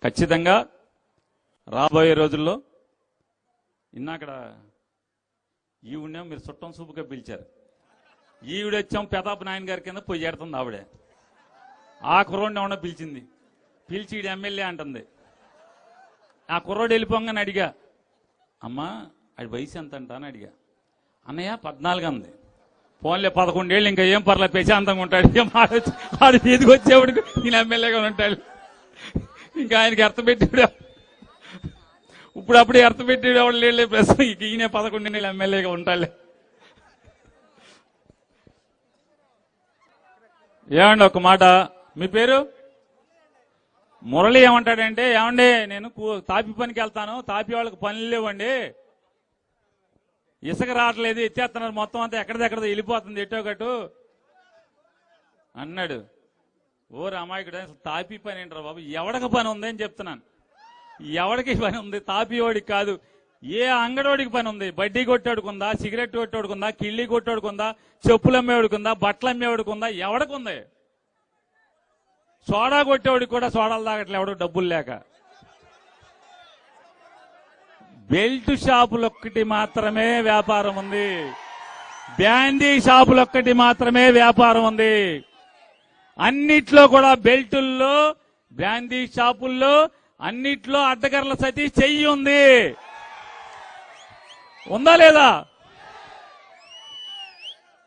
ఖచ్చితంగా రాబోయే రోజుల్లో ఇన్నాకడ ఈవిడేమో మీరు చుట్టం సూపుగా పిలిచారు. ఈవిడొచ్చాం ప్రతాప్ నాయన్ గారి కింద పోయి చేరుతుంది ఆవిడే. ఆ కుర్రోడిని ఏమన్నా పిలిచింది, పిలిచి ఈడు ఎమ్మెల్యే అంటుంది. ఆ కుర్రోడు వెళ్ళిపోగానే అడిగా, అమ్మా అది వయసు ఎంత అంట అని అడిగా. అన్నయ్య 14 అంది. ఫోన్లే 11 ఏళ్ళు ఇంకా ఏం పర్లేదు ప్రశాంతంగా ఉంటాడు. ఆడు మీదికి వచ్చేవాడికి ఈయన ఎమ్మెల్యేగా ఉంటాడు. ఇంకా ఆయనకి అర్థం పెట్టాడు. ఇప్పుడప్పుడే అర్థం పెట్టాడు. ఎవడు లేలే ప్రశ్న ఈయన 11 ఏళ్ళు ఎమ్మెల్యేగా ఉంటాడులే. ఏమండి ఒక మాట, మీ పేరు మురళి. ఏమంటాడంటే, ఏమండి నేను తాపి పనికి వెళ్తాను, తాపి వాళ్ళకి పనులు లేవండి, ఇసుక రావట్లేదు, ఎత్తేస్తున్నారు మొత్తం అంతా ఎక్కడిదెక్కడో వెళ్ళిపోతుంది ఎట్టోకట్టు అన్నాడు. ఓరు అమాయకుడు, తాపి పని ఏంటారు బాబు, ఎవడికి పని ఉంది అని చెప్తున్నాను. ఎవడికి పని ఉంది? తాపివాడికి కాదు, ఏ అంగడోడికి పని ఉంది. బడ్డీ కొట్టేడుకుందా, సిగరెట్ కొట్టేడుకుందా, కిళ్ళి కొట్టేడుకుందా, చెప్పులు అమ్మేవాడుకుందా, బట్టలు అమ్మేవాడుకుందా, ఎవడికి ఉంది? సోడా కొట్టేవాడికి కూడా సోడాలు తాగట్లే ఎవడు డబ్బులు లేక. బెల్ట్ షాపులొక్కటి మాత్రమే వ్యాపారం ఉంది, బ్యాండీ షాపులొక్కటి మాత్రమే వ్యాపారం ఉంది. అన్నిట్లో కూడా బెల్టుల్లో, బ్రాందీ షాపుల్లో అన్నిట్లో అడ్డగర్ల సతీష్ చెయ్యి ఉంది. ఉందా లేదా?